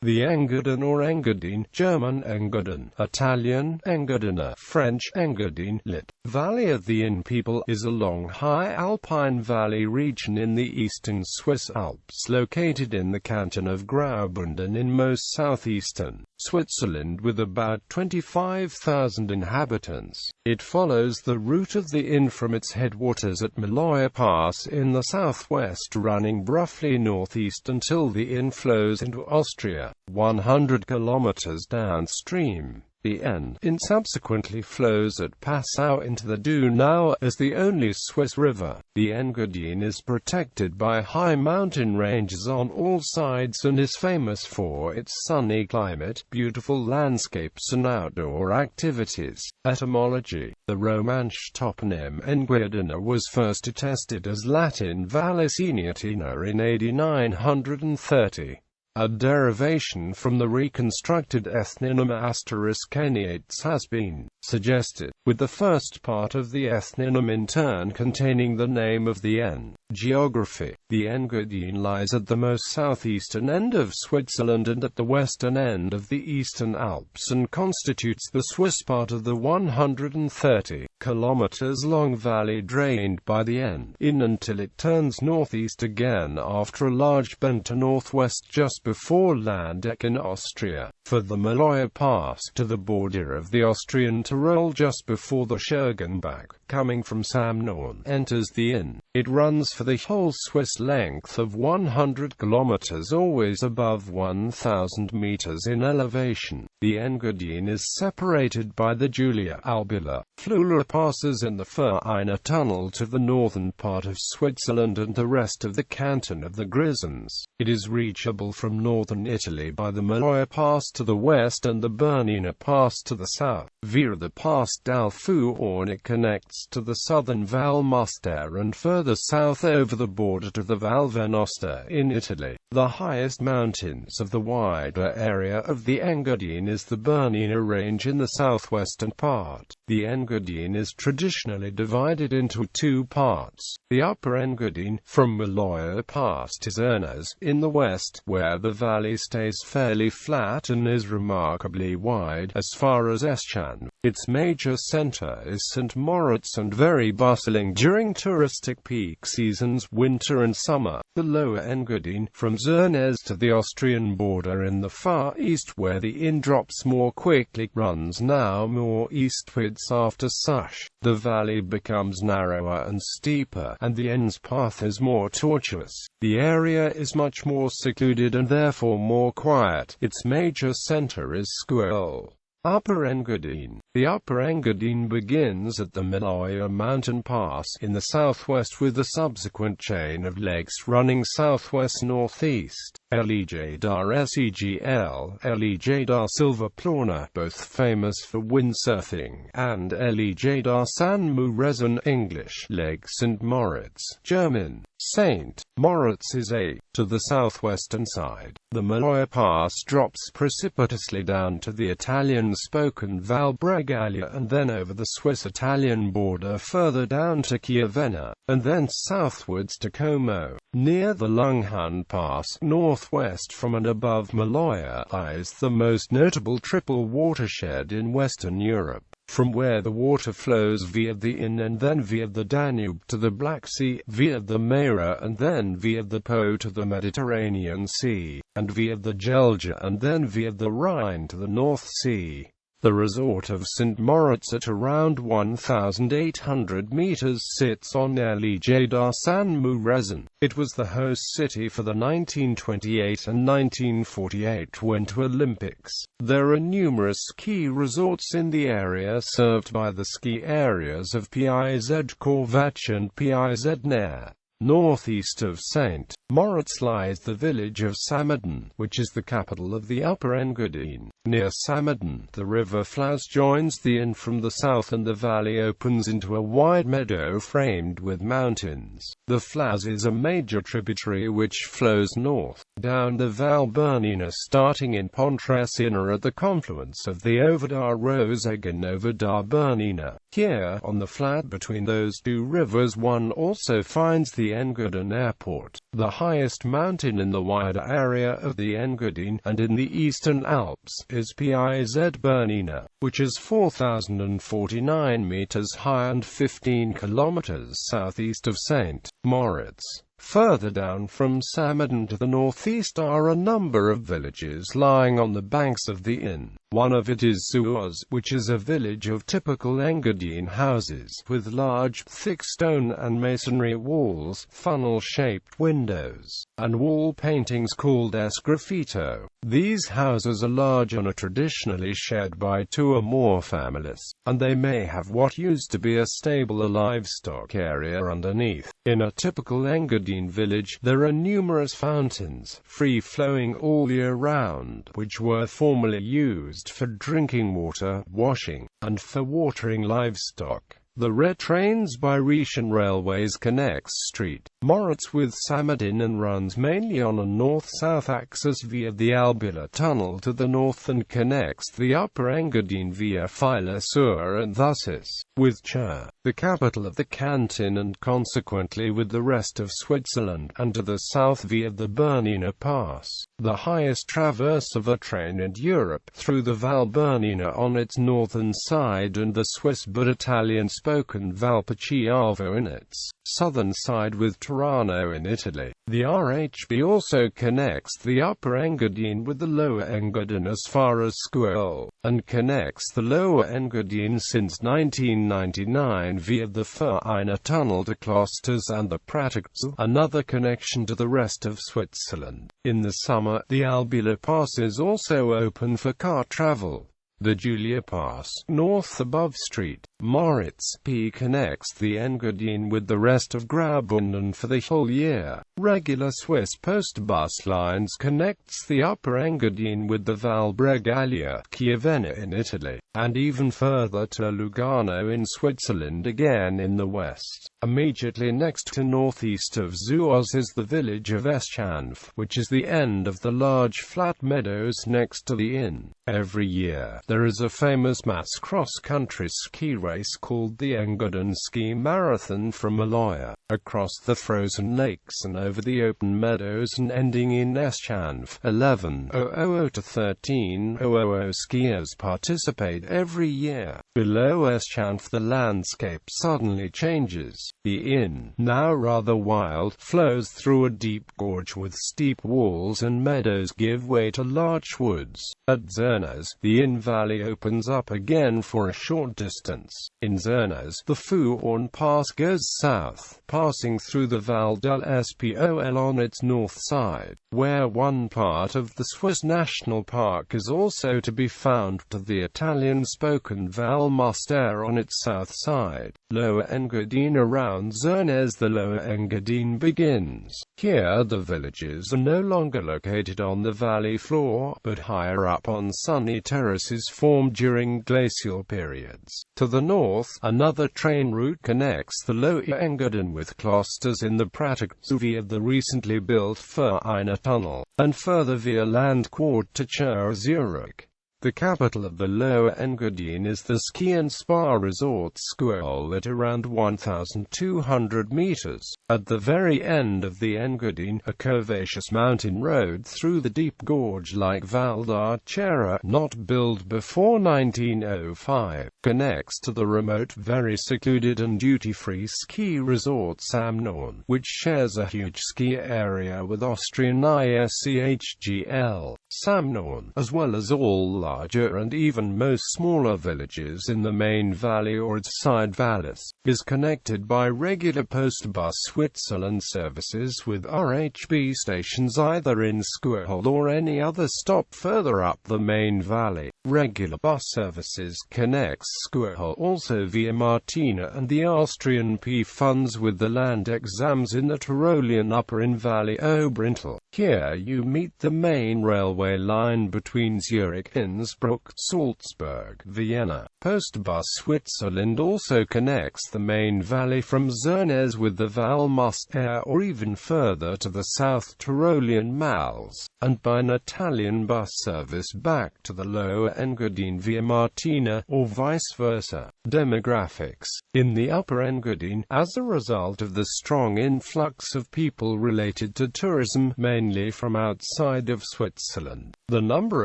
The Engadin or Engadine, German Engadin, Italian Engadina, French Engadine, lit. Valley of the Inn people, is a long, high alpine valley region in the eastern Swiss Alps located in the canton of Graubünden in most southeastern Switzerland with about 25,000 inhabitants. It follows the route of the Inn from its headwaters at Maloja Pass in the southwest, running roughly northeast until the Inn flows into Austria, 100 kilometers downstream. The Engadin subsequently flows at Passau into the Donau. As the only Swiss river, the Engadine is protected by high mountain ranges on all sides and is famous for its sunny climate, beautiful landscapes and outdoor activities. Etymology: the Romansh toponym Engadina was first attested as Latin Vallis Engadina in AD 930. A derivation from the reconstructed ethnonym *Engadin has been suggested, with the first part of the ethnonym in turn containing the name of the N. Geography: the Engadine lies at the most southeastern end of Switzerland and at the western end of the Eastern Alps, and constitutes the Swiss part of the 130 kilometers long valley drained by the Engadin until it turns northeast again after a large bend to northwest just before Landeck in Austria, for the Maloja Pass to the border of the Austrian Tyrol just before the Schurgenbach, coming from Samnorn, enters the Inn. It runs for the whole Swiss length of 100 kilometers, always above 1,000 meters in elevation. The Engadine is separated by the Julia Albula Flula passes and the Vereine Tunnel to the northern part of Switzerland and the rest of the canton of the Grisons. It is reachable from northern Italy by the Maloja Pass to the west and the Bernina Pass to the south, via the Pass dal Fuorn. It connects to the southern Val Muster and further south over the border to the Val Venosta in Italy. The highest mountains of the wider area of the Engadine is the Bernina Range in the southwestern part. The Engadine is traditionally divided into two parts: the Upper Engadine, from Maloja Pass to Zernas, in the west, where the valley stays fairly flat and is remarkably wide as far as Eschan. Its major center is St. Moritz and very bustling during touristic peak seasons, winter and summer. The Lower Engadine, from Zernes to the Austrian border in the far east where the Inn drops more quickly, runs now more eastwards. After such, the valley becomes narrower and steeper, and the Inn's path is more tortuous. The area is much more secluded and therefore more quiet. Its major center is Squirrel. Upper Engadine. The Upper Engadine begins at the Maloja mountain pass in the southwest with the subsequent chain of lakes running southwest-northeast. Maloja Segl, Maloja Silverplana, both famous for windsurfing, and Maloja San Muresan, English, Lake St. Moritz, German, St. Moritz, is to the southwestern side. The Maloja Pass drops precipitously down to the Italian-spoken Val Bregaglia and then over the Swiss-Italian border further down to Chiavenna, and then southwards to Como. Near the Lunghun Pass, northwest from and above Maloja, lies the most notable triple watershed in Western Europe, from where the water flows via the Inn and then via the Danube to the Black Sea, via the Mera and then via the Po to the Mediterranean Sea, and via the Gelgia and then via the Rhine to the North Sea. The resort of St. Moritz, at around 1,800 meters, sits on Maloja San Muresan. It was the host city for the 1928 and 1948 Winter Olympics. There are numerous ski resorts in the area served by the ski areas of PIZ Korvatch and PIZ Nair. Northeast of St. Moritz lies the village of Engadin, which is the capital of the Upper Engadine. Near Engadin, the river Flas joins the Inn from the south and the valley opens into a wide meadow framed with mountains. The Flas is a major tributary which flows north, down the Val Bernina starting in Pontresina at the confluence of the Overdar Roseg and Overdar Bernina. Here, on the flat between those two rivers, one also finds the the Engadin Airport, the highest mountain in the wider area of the Engadine and in the eastern Alps, is Piz-Bernina, which is 4,049 meters high and 15 kilometers southeast of St. Moritz. Further down from Engadin to the northeast are a number of villages lying on the banks of the Inn. One of it is Zuoz, which is a village of typical Engadine houses, with large, thick stone and masonry walls, funnel-shaped windows, and wall paintings called esgraffito. These houses are large and are traditionally shared by 2 or more families, and they may have what used to be a stable or livestock area underneath. In a typical Engadine village, there are numerous fountains, free-flowing all year round, which were formerly used for drinking water, washing, and for watering livestock. The Red Trains by Rhaetian Railways connects St. Moritz with Engadin and runs mainly on a north-south axis via the Albula Tunnel to the north and connects the Upper Engadine via Filer-sur and Thussis with Chur, the capital of the canton, and consequently with the rest of Switzerland, and to the south via the Bernina Pass, the highest traverse of a train in Europe, through the Val Bernina on its northern side and the Swiss but Italian-spoken Val Picciavo in its southern side with Tirano in Italy. The RHB also connects the Upper Engadine with the Lower Engadine as far as Scuol, and connects the Lower Engadine since 1999 via the Vereiner Tunnel to Klosters and the Praterkzell, another connection to the rest of Switzerland. In the summer, the Albula Pass is also open for car travel. The Julia Pass, north above St. Moritz, connects the Engadine with the rest of Graubünden for the whole year. Regular Swiss post bus lines connects the Upper Engadine with the Val Bregaglia, Chiavenna in Italy, and even further to Lugano in Switzerland, again in the west. Immediately next to northeast of Zuoz is the village of Eschanf, which is the end of the large flat meadows next to the inn. Every year, there is a famous mass cross-country ski race called the Engadin Ski Marathon from Maloja, across the frozen lakes and over the open meadows and ending in Eschanf. 11,000 to 13,000 skiers participate every year. Below Eschanf the landscape suddenly changes. The inn, now rather wild, flows through a deep gorge with steep walls and meadows give way to large woods. At Zernez, the inn valley opens up again for a short distance. In Zernez, the Fuorn Pass goes south, passing through the Val del Spol on its north side, where one part of the Swiss National Park is also to be found, to the Italian-spoken Val Muster on its south side. Lower Engadine. Around Zernez the Lower Engadine begins. Here the villages are no longer located on the valley floor, but higher up on sunny terraces formed during glacial periods. To the north, another train route connects the Lower Engadine with Klosters in the Praterkzell via the recently built Vereiner Tunnel, and further via Landquart to Chur, Zurich. The capital of the Lower Engadine is the ski and spa resort Scuol at around 1,200 meters. At the very end of the Engadine, a curvaceous mountain road through the deep gorge like Val d'Archera, not built before 1905, connects to the remote, very secluded and duty-free ski resort Samnorn, which shares a huge ski area with Austrian ISCHGL. Samnorn, as well as all larger and even most smaller villages in the main valley or its side valleys, is connected by regular post-bus Switzerland services with RHB stations either in Scuol or any other stop further up the main valley. Regular bus services connects Scuol also via Martina and the Austrian P funds with the land exams in the Tyrolean Upper Inn Valley Obrintal. Here you meet the main railway line between Zurich, Innsbruck, Salzburg, Vienna. Postbus Switzerland also connects the main valley from Zernez with the Val Muster or even further to the South Tyrolean Mals, and by an Italian bus service back to the Lower Lower Engadine via Martina, or vice versa. Demographics. In the Upper Engadine, as a result of the strong influx of people related to tourism, mainly from outside of Switzerland, the number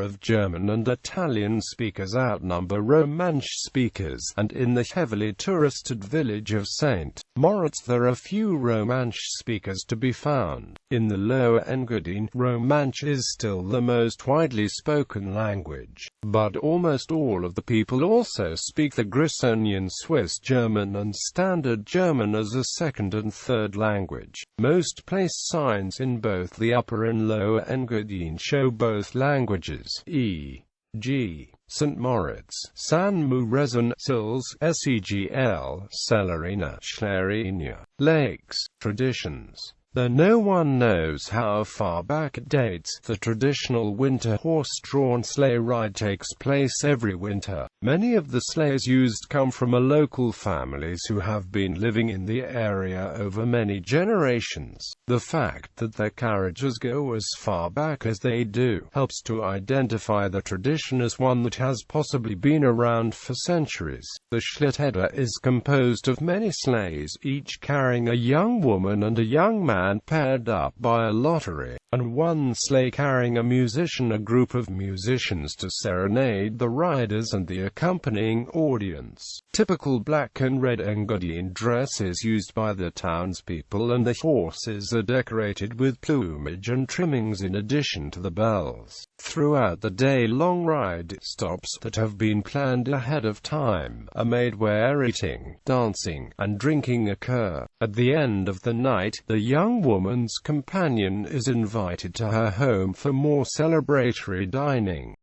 of German and Italian speakers outnumber Romansh speakers, and in the heavily touristed village of St. Moritz there are few Romansh speakers to be found. In the Lower Engadine, Romansh is still the most widely spoken language, but almost all of the people also speak the Grissonian Swiss German and Standard German as a second and third language. Most place signs in both the Upper and Lower Engadine show both languages, e.g. St. Moritz, San Muresan, Sils, Segl, Celerina, Schlerenia, Lakes. Traditions. Though no one knows how far back it dates, the traditional winter horse-drawn sleigh ride takes place every winter. Many of the sleighs used come from local families who have been living in the area over many generations. The fact that their carriages go as far back as they do helps to identify the tradition as one that has possibly been around for centuries. The Schlitteder is composed of many sleighs, each carrying a young woman and a young man paired up by a lottery, and one sleigh carrying a musician, a group of musicians to serenade the riders and the accompanying audience. Typical black and red Engadine dress is used by the townspeople, and the horses are decorated with plumage and trimmings in addition to the bells. Throughout the day-long ride, stops that have been planned ahead of time are made where eating, dancing, and drinking occur. At the end of the night, the young woman's companion is invited to her home for more celebratory dining.